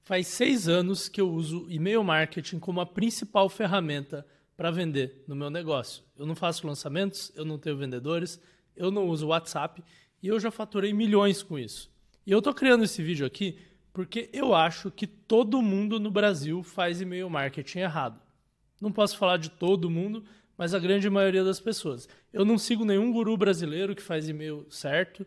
Faz 6 anos que eu uso e-mail marketing como a principal ferramenta para vender no meu negócio. Eu não faço lançamentos, eu não tenho vendedores, eu não uso WhatsApp e eu já faturei milhões com isso. E eu estou criando esse vídeo aqui porque eu acho que todo mundo no Brasil faz e-mail marketing errado. Não posso falar de todo mundo, mas a grande maioria das pessoas. Eu não sigo nenhum guru brasileiro que faz e-mail certo.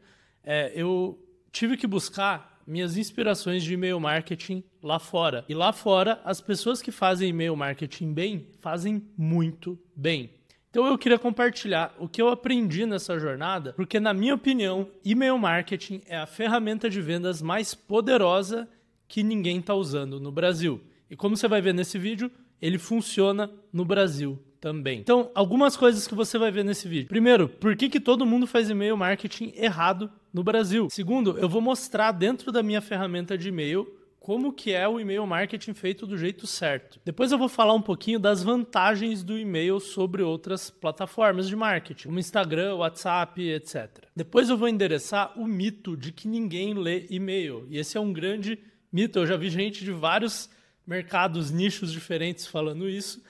Eu tive que buscar minhas inspirações de e-mail marketing lá fora. E lá fora, as pessoas que fazem e-mail marketing bem, fazem muito bem. Então eu queria compartilhar o que eu aprendi nessa jornada, porque na minha opinião, e-mail marketing é a ferramenta de vendas mais poderosa que ninguém está usando no Brasil. E como você vai ver nesse vídeo, ele funciona no Brasil também. Então, algumas coisas que você vai ver nesse vídeo. Primeiro, por que todo mundo faz e-mail marketing errado no Brasil? Segundo, eu vou mostrar dentro da minha ferramenta de e-mail como que é o e-mail marketing feito do jeito certo. Depois eu vou falar um pouquinho das vantagens do e-mail sobre outras plataformas de marketing, como Instagram, WhatsApp, etc. Depois eu vou endereçar o mito de que ninguém lê e-mail. E esse é um grande mito. Eu já vi gente de vários mercados, nichos diferentes falando isso.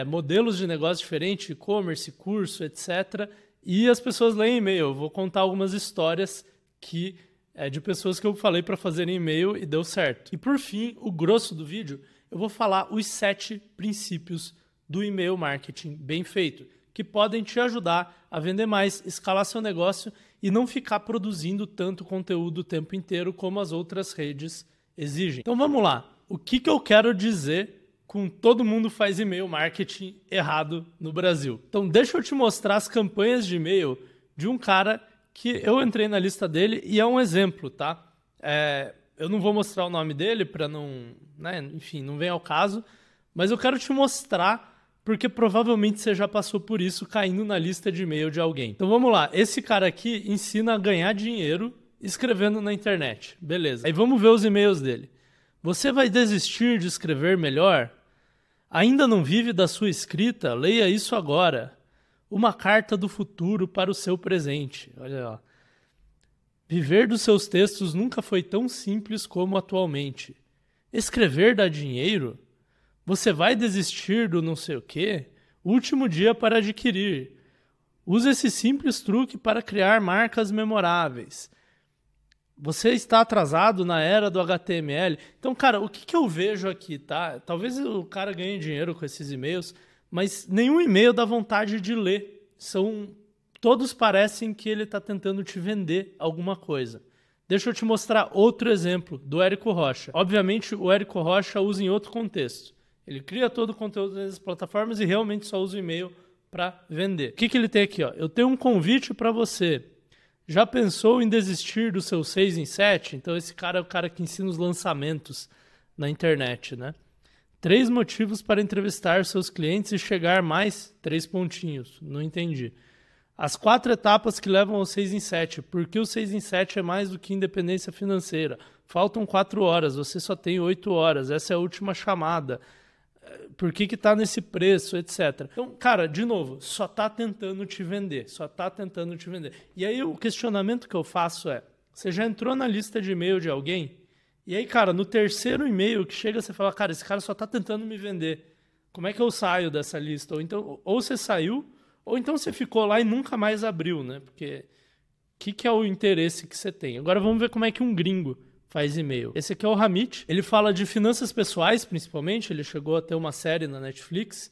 Modelos de negócio diferentes, e-commerce, curso, etc. E as pessoas leem e-mail. Eu vou contar algumas histórias de pessoas que eu falei para fazerem e-mail e deu certo. E por fim, o grosso do vídeo, eu vou falar os 7 princípios do e-mail marketing bem feito, que podem te ajudar a vender mais, escalar seu negócio e não ficar produzindo tanto conteúdo o tempo inteiro como as outras redes exigem. Então vamos lá. O que eu quero dizer com todo mundo faz e-mail marketing errado no Brasil? Então deixa eu te mostrar as campanhas de e-mail de um cara que eu entrei na lista dele e é um exemplo, tá? Eu não vou mostrar o nome dele para não, enfim, não vem ao caso, mas eu quero te mostrar porque provavelmente você já passou por isso caindo na lista de e-mail de alguém. Então vamos lá, esse cara aqui ensina a ganhar dinheiro escrevendo na internet, beleza. Aí vamos ver os e-mails dele. Você vai desistir de escrever melhor? Ainda não vive da sua escrita? Leia isso agora. Uma carta do futuro para o seu presente. Olha lá. Viver dos seus textos nunca foi tão simples como atualmente. Escrever dá dinheiro? Você vai desistir do não sei o quê? Último dia para adquirir. Use esse simples truque para criar marcas memoráveis. Você está atrasado na era do HTML. Então, cara, o que eu vejo aqui, tá? Talvez o cara ganhe dinheiro com esses e-mails, mas nenhum e-mail dá vontade de ler. Todos parecem que ele está tentando te vender alguma coisa. Deixa eu te mostrar outro exemplo do Érico Rocha. Obviamente, o Érico Rocha usa em outro contexto. Ele cria todo o conteúdo nas plataformas e realmente só usa o e-mail para vender. O que ele tem aqui? Eu tenho um convite para você. Já pensou em desistir do seu 6 em 7? Então esse cara é o cara que ensina os lançamentos na internet, né? 3 motivos para entrevistar seus clientes e chegar mais 3 pontinhos. Não entendi. As 4 etapas que levam ao 6 em 7. Por que o 6 em 7 é mais do que independência financeira? Faltam 4 horas, você só tem 8 horas. Essa é a última chamada. Por que está nesse preço, etc. Então, cara, de novo, só está tentando te vender. Só está tentando te vender. E aí o questionamento que eu faço é, você já entrou na lista de e-mail de alguém? E aí, cara, no terceiro e-mail que chega, você fala, cara, esse cara só está tentando me vender. Como é que eu saio dessa lista? Ou você saiu, ou então você ficou lá e nunca mais abriu, né? Porque o que é o interesse que você tem? Agora vamos ver como é que um gringo faz e-mail. Esse aqui é o Hamid. Ele fala de finanças pessoais, principalmente. Ele chegou a ter uma série na Netflix.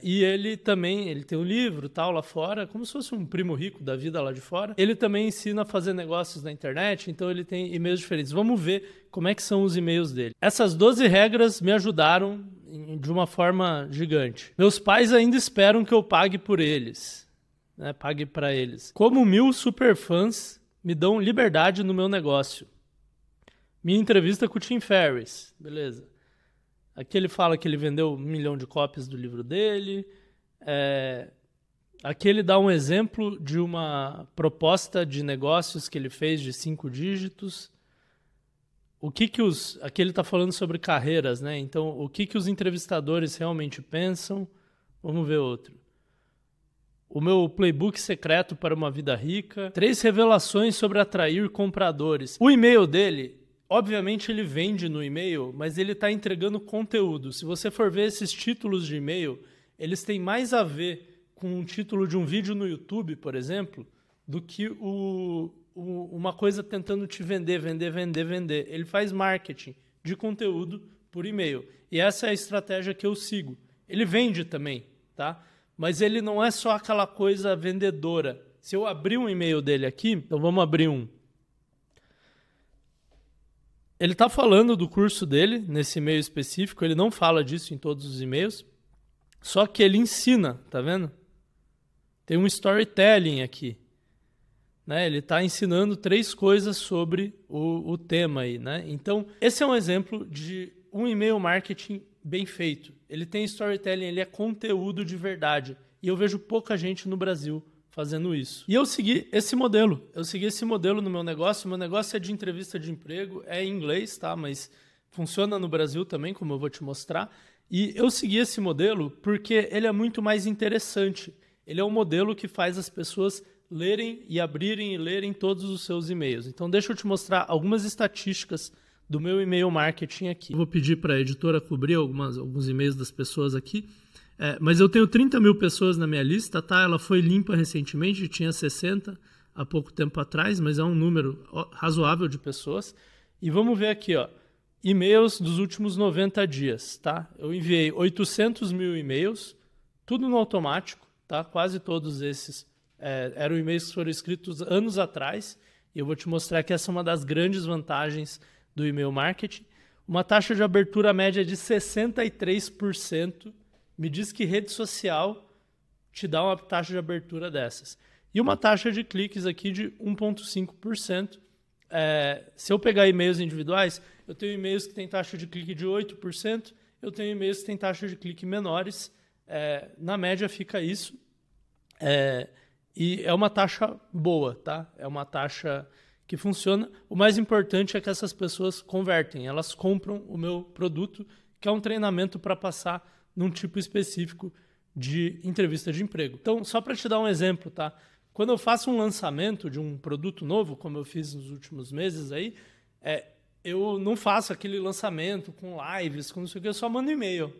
E ele tem um livro tal lá fora, como se fosse um primo rico da vida lá de fora. Ele também ensina a fazer negócios na internet, então ele tem e-mails diferentes. Vamos ver como é que são os e-mails dele. Essas 12 regras me ajudaram de uma forma gigante. Meus pais ainda esperam que eu pague por eles. Né? Pague para eles. Como 1000 superfãs me dão liberdade no meu negócio. Minha entrevista com o Tim Ferriss. Beleza. Aqui ele fala que ele vendeu 1 milhão de cópias do livro dele. Aqui ele dá um exemplo de uma proposta de negócios que ele fez de 5 dígitos. Aqui ele está falando sobre carreiras, né? Então, o que os entrevistadores realmente pensam? Vamos ver outro. O meu playbook secreto para uma vida rica. 3 revelações sobre atrair compradores. O e-mail dele, obviamente ele vende no e-mail, mas ele está entregando conteúdo. Se você for ver esses títulos de e-mail, eles têm mais a ver com o título de um vídeo no YouTube, por exemplo, do que uma coisa tentando te vender. Ele faz marketing de conteúdo por e-mail. E essa é a estratégia que eu sigo. Ele vende também, tá? Mas ele não é só aquela coisa vendedora. Se eu abrir um e-mail dele aqui, então vamos abrir um. Ele está falando do curso dele, nesse e-mail específico, ele não fala disso em todos os e-mails, só que ele ensina, tá vendo? Tem um storytelling aqui. Né? Ele está ensinando 3 coisas sobre o tema aí. Né? Então, esse é um exemplo de um e-mail marketing bem feito. Ele tem storytelling, ele é conteúdo de verdade. E eu vejo pouca gente no Brasil fazendo isso. E eu segui esse modelo. Eu segui esse modelo no meu negócio. O meu negócio é de entrevista de emprego, é em inglês, tá? Mas funciona no Brasil também, como eu vou te mostrar. E eu segui esse modelo porque ele é muito mais interessante. Ele é um modelo que faz as pessoas lerem e abrirem e lerem todos os seus e-mails. Então, deixa eu te mostrar algumas estatísticas do meu e-mail marketing aqui. Eu vou pedir para a editora cobrir alguns e-mails das pessoas aqui. Mas eu tenho 30 mil pessoas na minha lista, tá? Ela foi limpa recentemente, tinha 60 há pouco tempo atrás, mas é um número razoável de pessoas. E vamos ver aqui, ó, e-mails dos últimos 90 dias, tá? Eu enviei 800 mil e-mails, tudo no automático, tá? Quase todos esses eram e-mails que foram escritos anos atrás. E eu vou te mostrar que essa é uma das grandes vantagens do e-mail marketing. Uma taxa de abertura média de 63%. Me diz que rede social te dá uma taxa de abertura dessas. E uma taxa de cliques aqui de 1,5%. Se eu pegar e-mails individuais, eu tenho e-mails que têm taxa de clique de 8%, eu tenho e-mails que têm taxa de clique menores. Na média fica isso. E é uma taxa boa, tá? É uma taxa que funciona. O mais importante é que essas pessoas convertem, elas compram o meu produto, que é um treinamento para passar num tipo específico de entrevista de emprego. Então, só para te dar um exemplo, tá? Quando eu faço um lançamento de um produto novo, como eu fiz nos últimos meses aí, eu não faço aquele lançamento com lives, com não sei o que, eu só mando e-mail.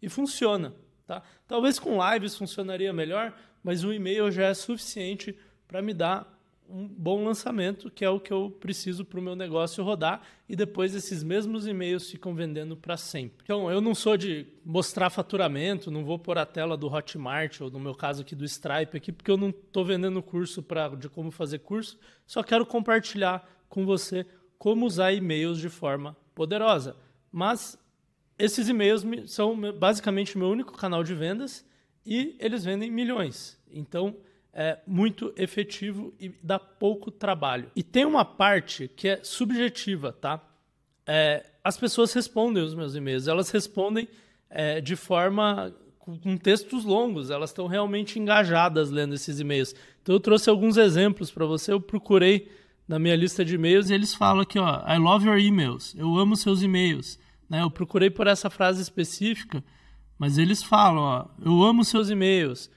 E funciona, tá? Talvez com lives funcionaria melhor, mas o e-mail já é suficiente para me dar um bom lançamento, que é o que eu preciso para o meu negócio rodar, e depois esses mesmos e-mails ficam vendendo para sempre. Então, eu não sou de mostrar faturamento, não vou pôr a tela do Hotmart, ou no meu caso aqui do Stripe, aqui, porque eu não estou vendendo curso de como fazer curso, só quero compartilhar com você como usar e-mails de forma poderosa. Mas esses e-mails são basicamente o meu único canal de vendas, e eles vendem milhões. Então, é muito efetivo e dá pouco trabalho. E tem uma parte que é subjetiva, tá? As pessoas respondem os meus e-mails, elas respondem de forma com textos longos, elas estão realmente engajadas lendo esses e-mails. Então eu trouxe alguns exemplos para você, eu procurei na minha lista de e-mails e eles falam aqui, ó, I love your emails, eu amo seus e-mails. Né? Eu procurei por essa frase específica, mas eles falam, ó, eu amo seus e-mails.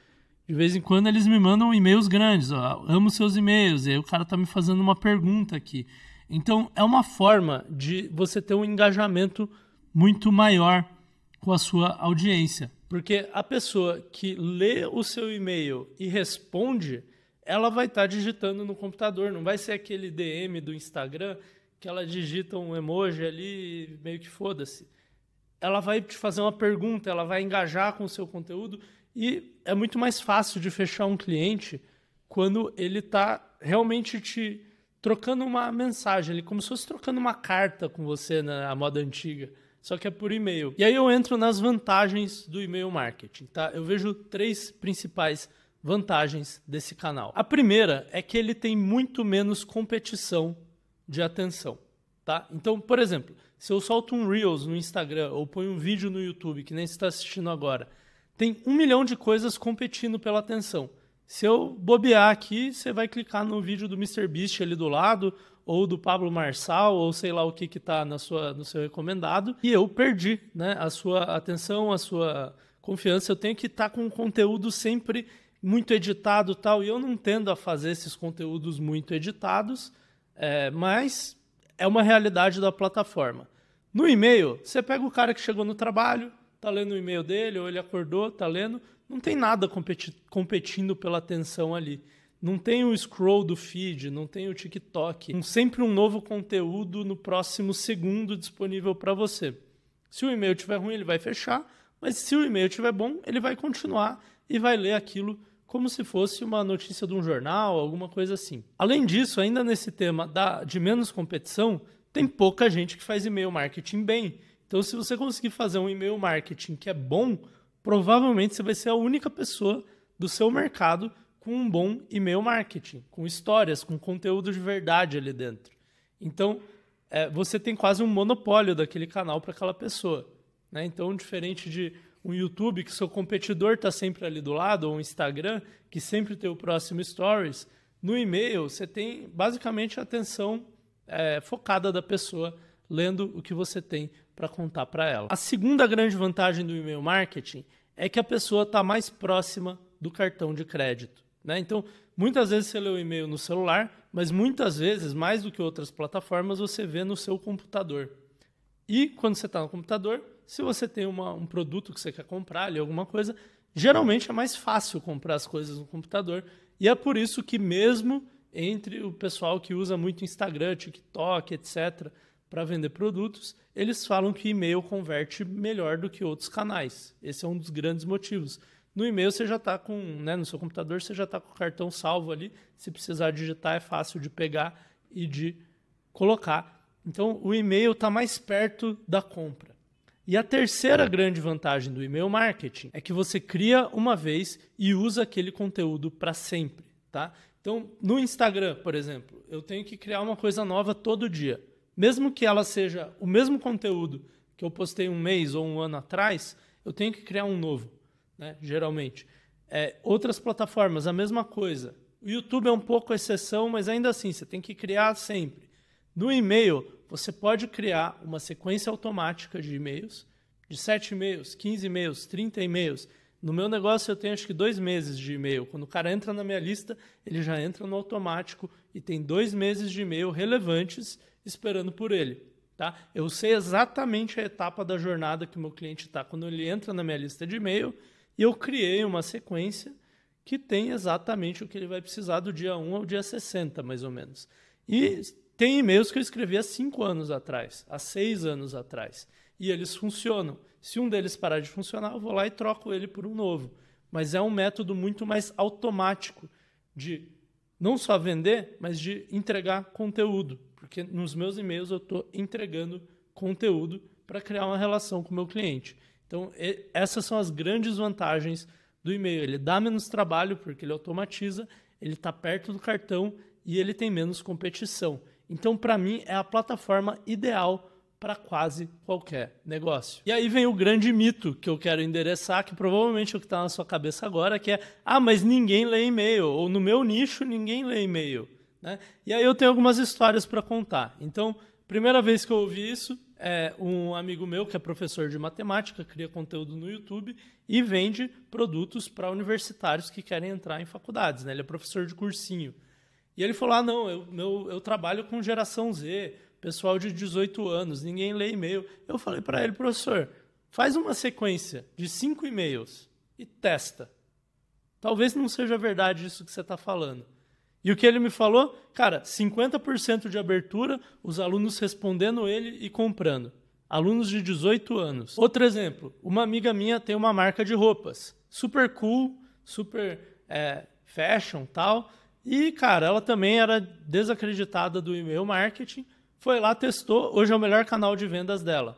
De vez em quando eles me mandam e-mails grandes, ó, amo seus e-mails, e aí o cara está me fazendo uma pergunta aqui. Então, é uma forma de você ter um engajamento muito maior com a sua audiência. Porque a pessoa que lê o seu e-mail e responde, ela vai estar digitando no computador, não vai ser aquele DM do Instagram que ela digita um emoji ali e meio que foda-se. Ela vai te fazer uma pergunta, ela vai engajar com o seu conteúdo. E é muito mais fácil de fechar um cliente quando ele está realmente te trocando uma mensagem, ele como se fosse trocando uma carta com você na moda antiga, só que é por e-mail. E aí eu entro nas vantagens do e-mail marketing, tá? Eu vejo 3 principais vantagens desse canal. A primeira é que ele tem muito menos competição de atenção, tá? Então, por exemplo, se eu solto um Reels no Instagram ou ponho um vídeo no YouTube, que nem você está assistindo agora, tem 1 milhão de coisas competindo pela atenção. Se eu bobear aqui, você vai clicar no vídeo do MrBeast ali do lado, ou do Pablo Marçal, ou sei lá o que está no seu recomendado, e eu perdi, né, a sua atenção, a sua confiança. Eu tenho que estar com um conteúdo sempre muito editado e tal, e eu não tendo a fazer esses conteúdos muito editados, mas é uma realidade da plataforma. No e-mail, você pega o cara que chegou no trabalho, tá lendo o e-mail dele, ou ele acordou, tá lendo, não tem nada competindo pela atenção ali. Não tem o scroll do feed, não tem o TikTok. Sempre um novo conteúdo no próximo segundo disponível para você. Se o e-mail estiver ruim, ele vai fechar, mas se o e-mail estiver bom, ele vai continuar e vai ler aquilo como se fosse uma notícia de um jornal, alguma coisa assim. Além disso, ainda nesse tema de menos competição, tem pouca gente que faz e-mail marketing bem. Então, se você conseguir fazer um e-mail marketing que é bom, provavelmente você vai ser a única pessoa do seu mercado com um bom e-mail marketing, com histórias, com conteúdo de verdade ali dentro. Então, você tem quase um monopólio daquele canal para aquela pessoa, né? Então, diferente de um YouTube, que seu competidor está sempre ali do lado, ou um Instagram, que sempre tem o próximo Stories, no e-mail você tem basicamente a atenção focada da pessoa, lendo o que você tem para contar para ela. A segunda grande vantagem do e-mail marketing é que a pessoa está mais próxima do cartão de crédito, né? Então, muitas vezes você lê o e-mail no celular, mas muitas vezes, mais do que outras plataformas, você vê no seu computador. E quando você está no computador, se você tem um produto que você quer comprar ali, alguma coisa, geralmente é mais fácil comprar as coisas no computador. E é por isso que mesmo entre o pessoal que usa muito Instagram, TikTok, etc., para vender produtos, eles falam que e-mail converte melhor do que outros canais. Esse é um dos grandes motivos. No e-mail você já está com, né, no seu computador você já está com o cartão salvo ali. Se precisar digitar é fácil de pegar e de colocar. Então o e-mail está mais perto da compra. E a terceira grande vantagem do e-mail marketing é que você cria uma vez e usa aquele conteúdo para sempre, tá? Então no Instagram, por exemplo, eu tenho que criar uma coisa nova todo dia. Mesmo que ela seja o mesmo conteúdo que eu postei um mês ou um ano atrás, eu tenho que criar um novo, né? Geralmente. Outras plataformas, a mesma coisa. O YouTube é um pouco exceção, mas ainda assim, você tem que criar sempre. No e-mail, você pode criar uma sequência automática de e-mails, de 7 e-mails, 15 e-mails, 30 e-mails. No meu negócio, eu tenho acho que 2 meses de e-mail. Quando o cara entra na minha lista, ele já entra no automático e tem 2 meses de e-mail relevantes esperando por ele. Tá? Eu sei exatamente a etapa da jornada que o meu cliente está quando ele entra na minha lista de e-mail e eu criei uma sequência que tem exatamente o que ele vai precisar do dia 1 ao dia 60, mais ou menos. E tem e-mails que eu escrevi há 5 anos atrás, há 6 anos atrás, e eles funcionam. Se um deles parar de funcionar, eu vou lá e troco ele por um novo. Mas é um método muito mais automático de não só vender, mas de entregar conteúdo. Porque nos meus e-mails eu estou entregando conteúdo para criar uma relação com o meu cliente. Então, essas são as grandes vantagens do e-mail. Ele dá menos trabalho porque ele automatiza, ele está perto do cartão e ele tem menos competição. Então, para mim, é a plataforma ideal para quase qualquer negócio. E aí vem o grande mito que eu quero endereçar, que provavelmente é o que está na sua cabeça agora, que é, mas ninguém lê e-mail, ou no meu nicho ninguém lê e-mail, né? E aí eu tenho algumas histórias para contar. Então, primeira vez que eu ouvi isso, um amigo meu que é professor de matemática, cria conteúdo no YouTube e vende produtos para universitários que querem entrar em faculdades, né? Ele é professor de cursinho. E ele falou, não, eu trabalho com geração Z, pessoal de 18 anos, ninguém lê e-mail. Eu falei para ele, professor, faz uma sequência de 5 e-mails e testa. Talvez não seja verdade isso que você está falando. E o que ele me falou? Cara, 50% de abertura, os alunos respondendo ele e comprando. Alunos de 18 anos. Outro exemplo, uma amiga minha tem uma marca de roupas. Super cool, super fashion e tal. E, cara, ela também era desacreditada do e-mail marketing. Foi lá, testou, hoje é o melhor canal de vendas dela.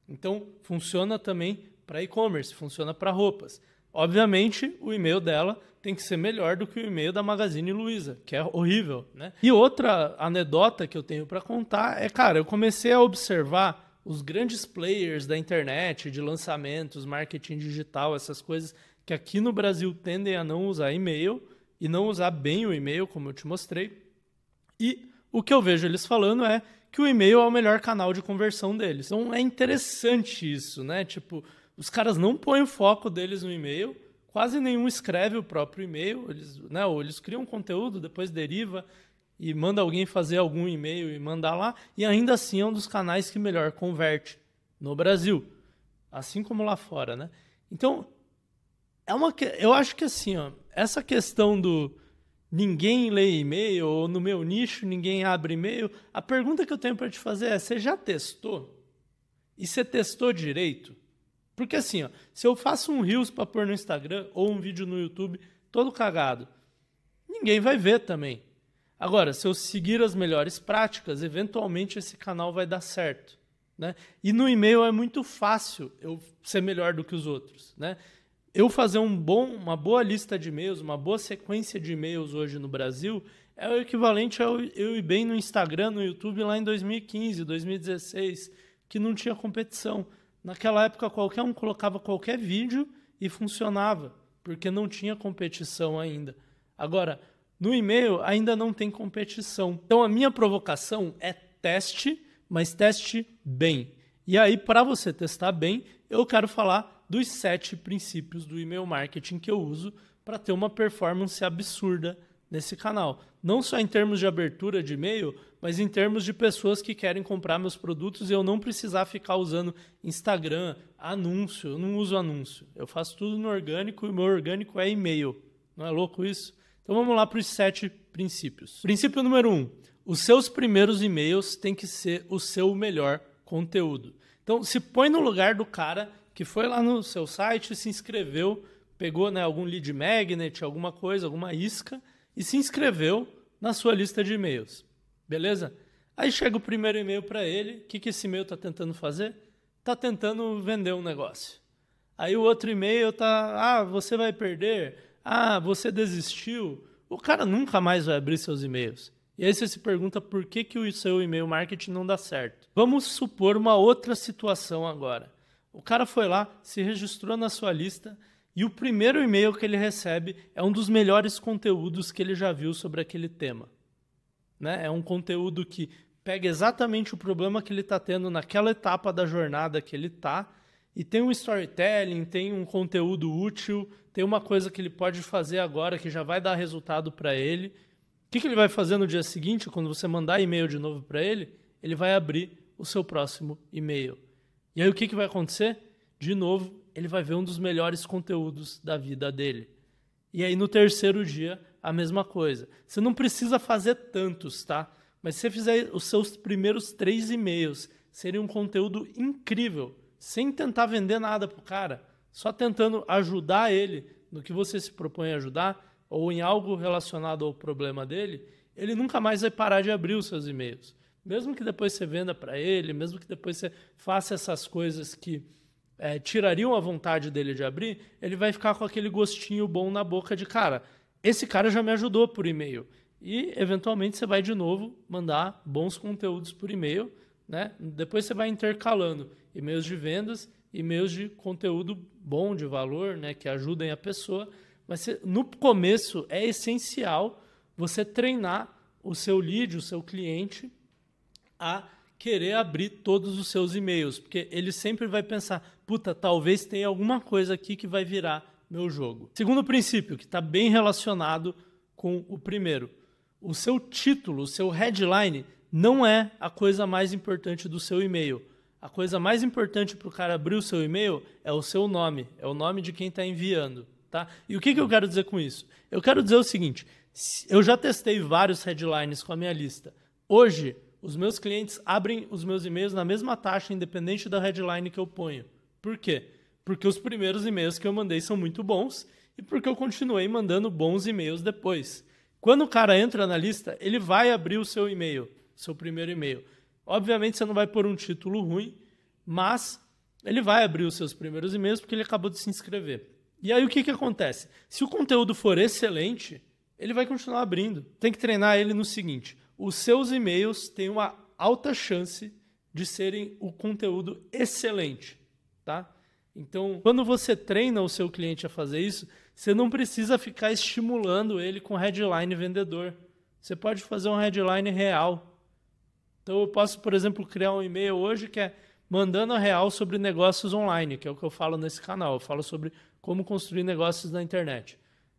Então, funciona também para e-commerce, funciona para roupas. Obviamente, o e-mail dela tem que ser melhor do que o e-mail da Magazine Luiza, que é horrível, né? E outra anedota que eu tenho para contar é, cara, eu comecei a observar os grandes players da internet, de lançamentos, marketing digital, essas coisas que aqui no Brasil tendem a não usar e-mail e não usar bem o e-mail, como eu te mostrei. E o que eu vejo eles falando é que o e-mail é o melhor canal de conversão deles. Então é interessante isso, né? Tipo, os caras não põem o foco deles no e-mail, quase nenhum escreve o próprio e-mail, eles, né, ou eles criam conteúdo, depois deriva, e manda alguém fazer algum e-mail e mandar lá, e ainda assim é um dos canais que melhor converte no Brasil, assim como lá fora, né? Então, eu acho que assim, ó, essa questão do ninguém lê e-mail, ou no meu nicho ninguém abre e-mail, a pergunta que eu tenho para te fazer é, você já testou? E você testou direito? Porque assim, ó, se eu faço um Reels para pôr no Instagram ou um vídeo no YouTube todo cagado, ninguém vai ver também. Agora, se eu seguir as melhores práticas, eventualmente esse canal vai dar certo, né? E no e-mail é muito fácil eu ser melhor do que os outros, né? Eu fazer uma boa lista de e-mails, uma boa sequência de e-mails hoje no Brasil é o equivalente ao eu ir bem no Instagram, no YouTube lá em 2015, 2016, que não tinha competição. Naquela época, qualquer um colocava qualquer vídeo e funcionava, porque não tinha competição ainda. Agora, no e-mail ainda não tem competição. Então, a minha provocação é teste, mas teste bem. E aí, para você testar bem, eu quero falar dos 7 princípios do e-mail marketing que eu uso para ter uma performance absurda nesse canal. Não só em termos de abertura de e-mail, mas em termos de pessoas que querem comprar meus produtos e eu não precisar ficar usando Instagram, anúncio. Eu não uso anúncio. Eu faço tudo no orgânico e o meu orgânico é e-mail. Não é louco isso? Então vamos lá para os 7 princípios. Princípio número 1. Os seus primeiros e-mails têm que ser o seu melhor conteúdo. Então se põe no lugar do cara que foi lá no seu site, se inscreveu, pegou, né, algum lead magnet, alguma coisa, alguma isca, e se inscreveu na sua lista de e-mails. Beleza? Aí chega o primeiro e-mail para ele. O que esse e-mail está tentando fazer? Está tentando vender um negócio. Aí o outro e-mail está, você vai perder, você desistiu. O cara nunca mais vai abrir seus e-mails. E aí você se pergunta por que o seu e-mail marketing não dá certo. Vamos supor uma outra situação agora. O cara foi lá, se registrou na sua lista e o primeiro e-mail que ele recebe é um dos melhores conteúdos que ele já viu sobre aquele tema. Né? É um conteúdo que pega exatamente o problema que ele está tendo naquela etapa da jornada que ele está e tem um storytelling, tem um conteúdo útil, tem uma coisa que ele pode fazer agora que já vai dar resultado para ele. O que ele vai fazer no dia seguinte, quando você mandar e-mail de novo para ele? Ele vai abrir o seu próximo e-mail. E aí o que vai acontecer? De novo, ele vai ver um dos melhores conteúdos da vida dele. E aí no terceiro dia, a mesma coisa. Você não precisa fazer tantos, tá? Mas se você fizer os seus primeiros 3 e-mails serem um conteúdo incrível, sem tentar vender nada pro cara, só tentando ajudar ele no que você se propõe a ajudar, ou em algo relacionado ao problema dele, ele nunca mais vai parar de abrir os seus e-mails. Mesmo que depois você venda para ele, mesmo que depois você faça essas coisas que tirariam a vontade dele de abrir, ele vai ficar com aquele gostinho bom na boca de, cara, esse cara já me ajudou por e-mail. E, eventualmente, você vai de novo mandar bons conteúdos por e-mail, né? Depois você vai intercalando e-mails de vendas, e-mails de conteúdo bom, de valor, né? Que ajudem a pessoa. Mas no começo é essencial você treinar o seu lead, o seu cliente, a querer abrir todos os seus e-mails, porque ele sempre vai pensar, puta, talvez tenha alguma coisa aqui que vai virar meu jogo. Segundo princípio, que está bem relacionado com o primeiro, o seu título, o seu headline, não é a coisa mais importante do seu e-mail. A coisa mais importante para o cara abrir o seu e-mail é o seu nome, é o nome de quem está enviando. Tá? E o que eu quero dizer com isso? Eu quero dizer o seguinte, eu já testei vários headlines com a minha lista. Hoje, os meus clientes abrem os meus e-mails na mesma taxa, independente da headline que eu ponho. Por quê? Porque os primeiros e-mails que eu mandei são muito bons e porque eu continuei mandando bons e-mails depois. Quando o cara entra na lista, ele vai abrir o seu e-mail, seu primeiro e-mail. Obviamente, você não vai pôr um título ruim, mas ele vai abrir os seus primeiros e-mails porque ele acabou de se inscrever. E aí o que acontece? Se o conteúdo for excelente, ele vai continuar abrindo. Tem que treinar ele no seguinte: os seus e-mails têm uma alta chance de serem o conteúdo excelente, tá? Então, quando você treina o seu cliente a fazer isso, você não precisa ficar estimulando ele com headline vendedor. Você pode fazer um headline real. Então, eu posso, por exemplo, criar um e-mail hoje que é mandando a real sobre negócios online, que é o que eu falo nesse canal. Eu falo sobre como construir negócios na internet.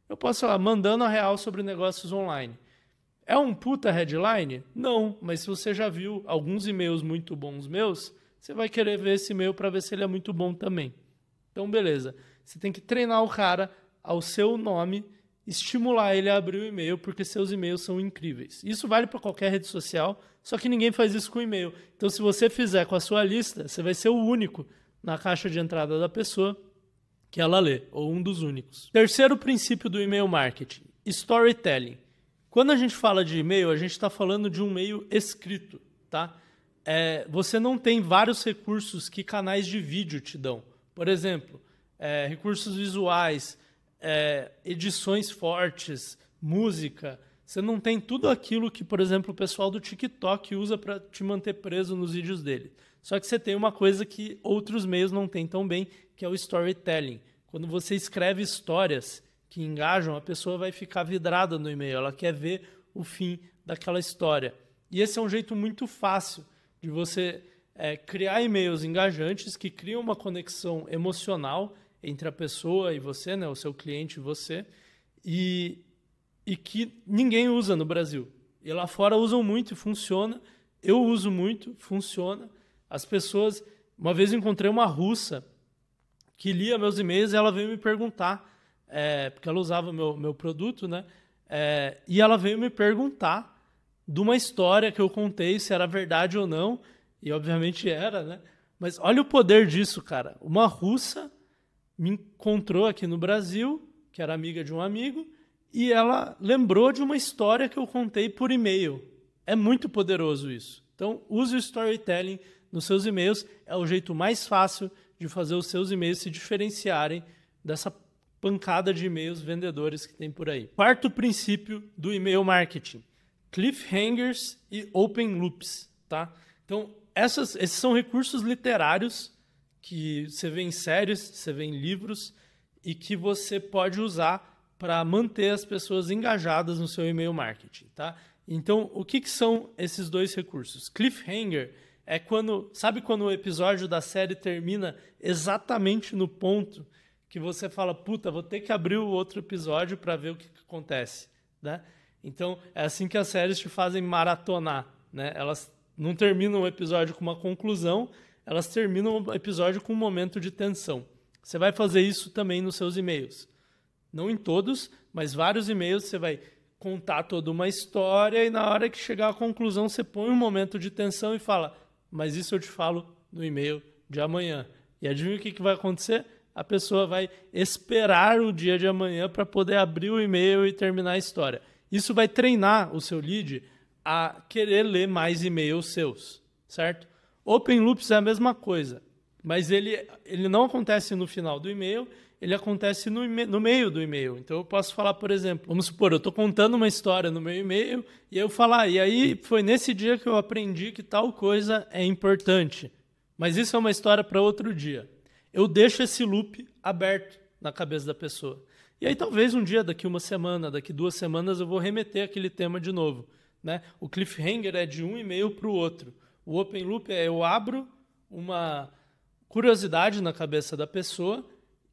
Eu posso falar mandando a real sobre negócios online. É um puta headline? Não, mas se você já viu alguns e-mails muito bons meus, você vai querer ver esse e-mail para ver se ele é muito bom também. Então, beleza. Você tem que treinar o cara ao seu nome, estimular ele a abrir o e-mail, porque seus e-mails são incríveis. Isso vale para qualquer rede social, só que ninguém faz isso com e-mail. Então, se você fizer com a sua lista, você vai ser o único na caixa de entrada da pessoa que ela lê, ou um dos únicos. Terceiro princípio do e-mail marketing, storytelling. Quando a gente fala de e-mail, a gente está falando de um e-mail escrito, tá? Você não tem vários recursos que canais de vídeo te dão. Por exemplo, recursos visuais, edições fortes, música. Você não tem tudo aquilo que, por exemplo, o pessoal do TikTok usa para te manter preso nos vídeos dele. Só que você tem uma coisa que outros meios não têm tão bem, que é o storytelling. Quando você escreve histórias que engajam, a pessoa vai ficar vidrada no e-mail. Ela quer ver o fim daquela história. E esse é um jeito muito fácil de você criar e-mails engajantes que criam uma conexão emocional entre a pessoa e você, né, o seu cliente e você, e que ninguém usa no Brasil. E lá fora usam muito e funciona. Eu uso muito, funciona. As pessoas... Uma vez eu encontrei uma russa que lia meus e-mails e ela veio me perguntar, porque ela usava meu produto, né? E ela veio me perguntar de uma história que eu contei, se era verdade ou não, e obviamente era, né? Mas olha o poder disso, cara. Uma russa me encontrou aqui no Brasil, que era amiga de um amigo, e ela lembrou de uma história que eu contei por e-mail. É muito poderoso isso. Então, use o storytelling nos seus e-mails. É o jeito mais fácil de fazer os seus e-mails se diferenciarem dessa pancada de e-mails vendedores que tem por aí. Quarto princípio do e-mail marketing: cliffhangers e open loops, tá? Então, esses são recursos literários que você vê em séries, você vê em livros e que você pode usar para manter as pessoas engajadas no seu e-mail marketing, tá? Então, o que são esses dois recursos? Cliffhanger é quando... Sabe quando o episódio da série termina exatamente no ponto que você fala, puta, vou ter que abrir o outro episódio para ver o que acontece, né? Então, é assim que as séries te fazem maratonar, né? Elas não terminam o episódio com uma conclusão, elas terminam o episódio com um momento de tensão. Você vai fazer isso também nos seus e-mails. Não em todos, mas vários e-mails você vai contar toda uma história e na hora que chegar à conclusão você põe um momento de tensão e fala, mas isso eu te falo no e-mail de amanhã. E adivinha o que vai acontecer? A pessoa vai esperar o dia de amanhã para poder abrir o e-mail e terminar a história. Isso vai treinar o seu lead a querer ler mais e-mails seus, certo? Open Loops é a mesma coisa, mas ele não acontece no final do e-mail, ele acontece no meio do e-mail. Então eu posso falar, por exemplo, vamos supor, eu estou contando uma história no meu e-mail e eu falar, e aí foi nesse dia que eu aprendi que tal coisa é importante. Mas isso é uma história para outro dia. Eu deixo esse loop aberto na cabeça da pessoa. E aí talvez um dia, daqui uma semana, daqui 2 semanas, eu vou remeter aquele tema de novo, né? O cliffhanger é de um e-mail para o outro. O open loop é eu abro uma curiosidade na cabeça da pessoa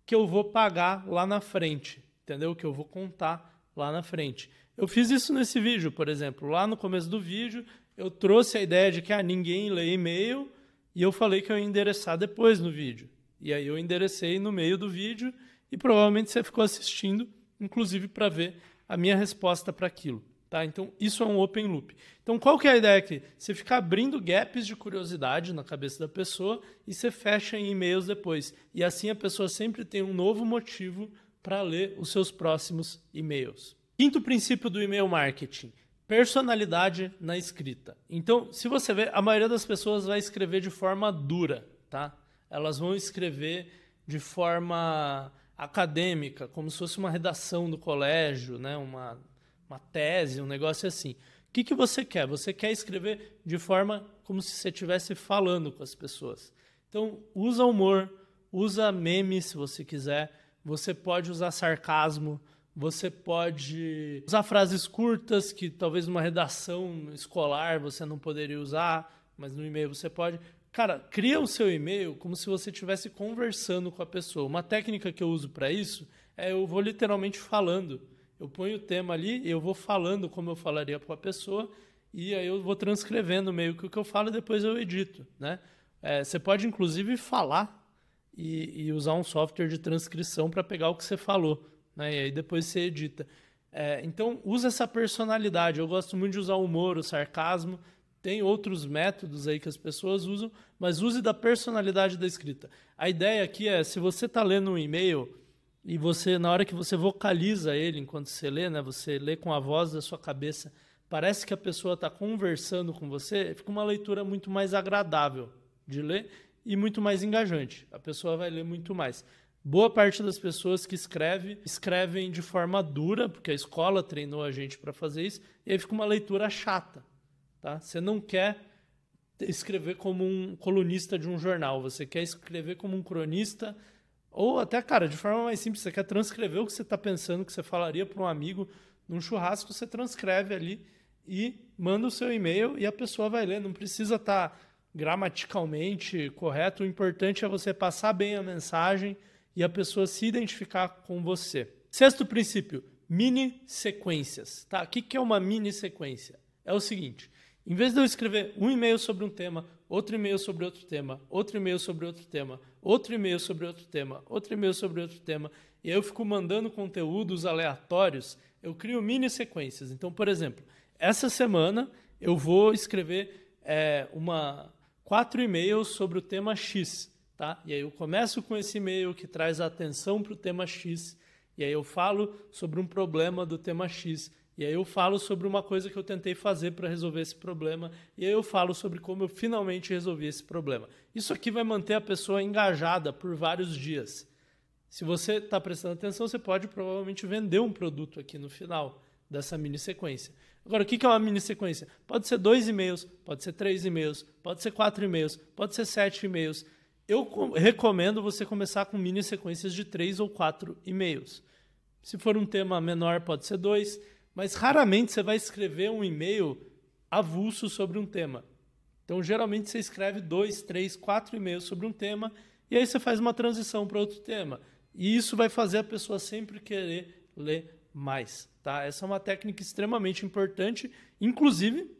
que eu vou pagar lá na frente, entendeu? Que eu vou contar lá na frente. Eu fiz isso nesse vídeo, por exemplo. Lá no começo do vídeo, eu trouxe a ideia de que ninguém lê e-mail e eu falei que eu ia endereçar depois no vídeo. E aí eu enderecei no meio do vídeo e provavelmente você ficou assistindo, inclusive para ver a minha resposta para aquilo. Tá? Então, isso é um open loop. Então, qual que é a ideia aqui? Você fica abrindo gaps de curiosidade na cabeça da pessoa e você fecha em e-mails depois. E assim a pessoa sempre tem um novo motivo para ler os seus próximos e-mails. Quinto princípio do e-mail marketing: personalidade na escrita. Então, se você ver, a maioria das pessoas vai escrever de forma dura, tá? Elas vão escrever de forma acadêmica, como se fosse uma redação do colégio, né? Uma tese, um negócio assim. O que você quer? Você quer escrever de forma como se você estivesse falando com as pessoas. Então, usa humor, usa meme se você quiser, você pode usar sarcasmo, você pode usar frases curtas que talvez numa redação escolar você não poderia usar, mas no e-mail você pode. Cara, cria o seu e-mail como se você estivesse conversando com a pessoa. Uma técnica que eu uso para isso é eu vou literalmente falando. Eu ponho o tema ali, eu vou falando como eu falaria para a pessoa, e aí eu vou transcrevendo meio que o que eu falo e depois eu edito, né? Você pode, inclusive, falar e usar um software de transcrição para pegar o que você falou, né? E aí depois você edita. Então, usa essa personalidade. Eu gosto muito de usar o humor, o sarcasmo. Tem outros métodos aí que as pessoas usam, mas use da personalidade da escrita. A ideia aqui é, se você está lendo um e-mail e você, na hora que você vocaliza ele enquanto você lê, né, você lê com a voz da sua cabeça, parece que a pessoa está conversando com você, fica uma leitura muito mais agradável de ler e muito mais engajante. A pessoa vai ler muito mais. Boa parte das pessoas que escrevem de forma dura, porque a escola treinou a gente para fazer isso, e aí fica uma leitura chata. Tá? Você não quer escrever como um colunista de um jornal, você quer escrever como um cronista, ou até, cara, de forma mais simples, você quer transcrever o que você está pensando, que você falaria para um amigo num churrasco, você transcreve ali e manda o seu e-mail e a pessoa vai ler. Não precisa estar gramaticalmente correto, o importante é você passar bem a mensagem e a pessoa se identificar com você. Sexto princípio, mini sequências. Tá? O que é uma mini sequência? É o seguinte, em vez de eu escrever um e-mail sobre um tema, outro e-mail sobre outro tema, outro e-mail sobre outro tema, outro e-mail sobre outro tema, outro e-mail sobre outro tema, e aí eu fico mandando conteúdos aleatórios, eu crio mini sequências. Então, por exemplo, essa semana eu vou escrever 4 e-mails sobre o tema X. Tá? E aí eu começo com esse e-mail que traz a atenção para o tema X, e aí eu falo sobre um problema do tema X, e aí eu falo sobre uma coisa que eu tentei fazer para resolver esse problema, e aí eu falo sobre como eu finalmente resolvi esse problema. Isso aqui vai manter a pessoa engajada por vários dias. Se você está prestando atenção, você pode provavelmente vender um produto aqui no final dessa mini sequência. Agora, o que é uma mini sequência? Pode ser 2 e-mails, pode ser 3 e-mails, pode ser 4 e-mails, pode ser 7 e-mails. Eu recomendo você começar com mini sequências de 3 ou 4 e-mails. Se for um tema menor, pode ser 2, mas raramente você vai escrever um e-mail avulso sobre um tema. Então, geralmente, você escreve 2, 3, 4 e-mails sobre um tema e aí você faz uma transição para outro tema. E isso vai fazer a pessoa sempre querer ler mais. Tá? Essa é uma técnica extremamente importante, inclusive,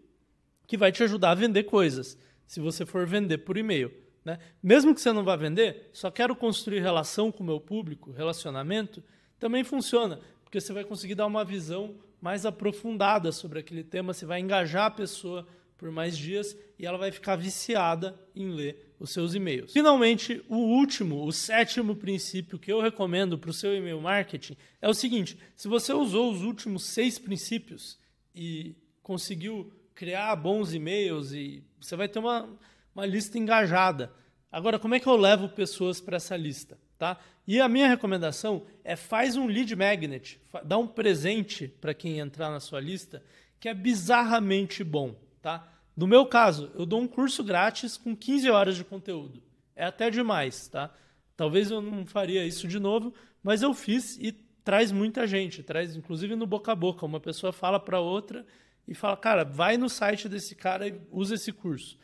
que vai te ajudar a vender coisas, se você for vender por e-mail. Né? Mesmo que você não vá vender, só quero construir relação com o meu público, relacionamento, também funciona, porque você vai conseguir dar uma visão mais aprofundada sobre aquele tema, você vai engajar a pessoa por mais dias e ela vai ficar viciada em ler os seus e-mails. Finalmente, o 7º princípio que eu recomendo para o seu e-mail marketing é o seguinte, se você usou os últimos 6 princípios e conseguiu criar bons e-mails, e você vai ter uma lista engajada. Agora, como é que eu levo pessoas para essa lista? Tá? E a minha recomendação é faz um lead magnet, dá um presente para quem entrar na sua lista que é bizarramente bom. Tá? No meu caso, eu dou um curso grátis com 15 horas de conteúdo. É até demais. Tá? Talvez eu não faria isso de novo, mas eu fiz e traz muita gente. Traz, inclusive, no boca a boca. Uma pessoa fala para outra e fala, cara, vai no site desse cara e usa esse curso.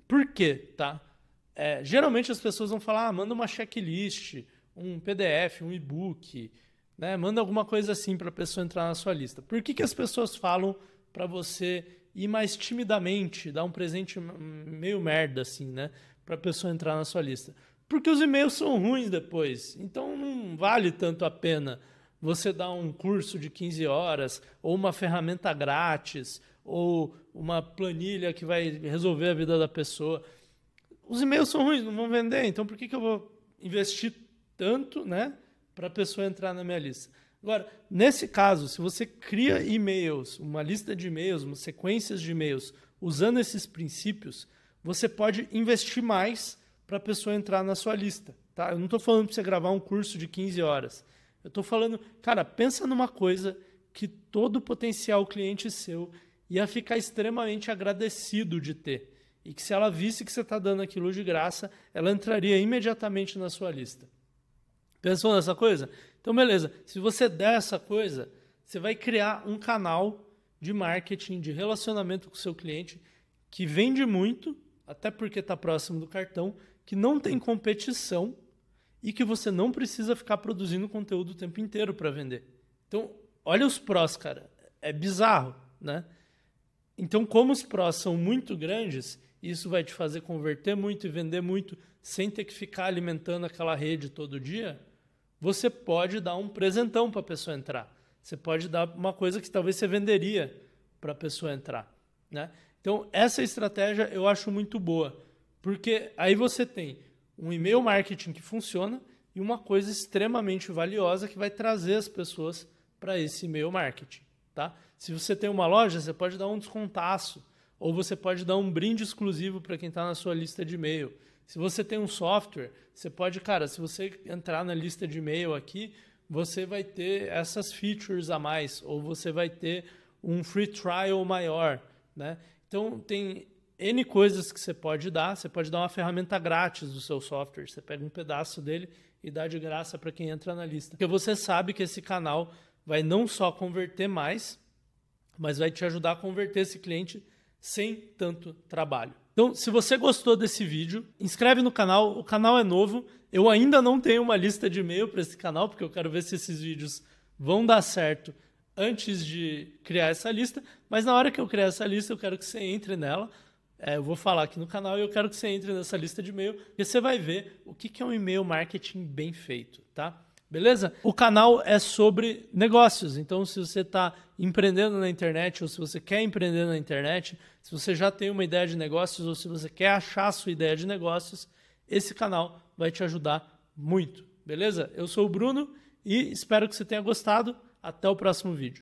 Por quê? Tá? Geralmente as pessoas vão falar, manda uma checklist, um PDF, um e-book, né? Manda alguma coisa assim para a pessoa entrar na sua lista. Por que as pessoas falam para você ir mais timidamente, dar um presente meio merda assim, né? Para a pessoa entrar na sua lista? Porque os e-mails são ruins depois, então não vale tanto a pena você dar um curso de 15 horas ou uma ferramenta grátis ou uma planilha que vai resolver a vida da pessoa. Os e-mails são ruins, não vão vender, então por que eu vou investir tanto, né, para a pessoa entrar na minha lista? Agora, nesse caso, se você cria e-mails, uma lista de e-mails, uma sequências de e-mails, usando esses princípios, você pode investir mais para a pessoa entrar na sua lista. Tá? Eu não estou falando para você gravar um curso de 15 horas. Eu estou falando, cara, pensa numa coisa que todo potencial cliente seu ia ficar extremamente agradecido de ter. E que se ela visse que você está dando aquilo de graça, ela entraria imediatamente na sua lista. Pensou nessa coisa? Então, beleza. Se você der essa coisa, você vai criar um canal de marketing, de relacionamento com o seu cliente, que vende muito, até porque está próximo do cartão, que não tem competição e que você não precisa ficar produzindo conteúdo o tempo inteiro para vender. Então, olha os prós, cara. É bizarro, né? Então, como os prós são muito grandes, isso vai te fazer converter muito e vender muito sem ter que ficar alimentando aquela rede todo dia, você pode dar um presentão para a pessoa entrar. Você pode dar uma coisa que talvez você venderia para a pessoa entrar, né? Então, essa estratégia eu acho muito boa, porque aí você tem um e-mail marketing que funciona e uma coisa extremamente valiosa que vai trazer as pessoas para esse e-mail marketing, tá? Se você tem uma loja, você pode dar um descontaço, ou você pode dar um brinde exclusivo para quem está na sua lista de e-mail. Se você tem um software, você pode, cara, se você entrar na lista de e-mail aqui, você vai ter essas features a mais, ou você vai ter um free trial maior, né? Então, tem N coisas que você pode dar uma ferramenta grátis do seu software, você pega um pedaço dele e dá de graça para quem entra na lista. Porque você sabe que esse canal vai não só converter mais, mas vai te ajudar a converter esse cliente sem tanto trabalho. Então, se você gostou desse vídeo, inscreve no canal. O canal é novo. Eu ainda não tenho uma lista de e-mail para esse canal, porque eu quero ver se esses vídeos vão dar certo antes de criar essa lista. Mas na hora que eu criar essa lista, eu quero que você entre nela. Eu vou falar aqui no canal e eu quero que você entre nessa lista de e-mail e você vai ver o que é um e-mail marketing bem feito, tá? Beleza? O canal é sobre negócios, então se você está empreendendo na internet ou se você quer empreender na internet, se você já tem uma ideia de negócios ou se você quer achar a sua ideia de negócios, esse canal vai te ajudar muito, beleza? Eu sou o Bruno e espero que você tenha gostado. Até o próximo vídeo.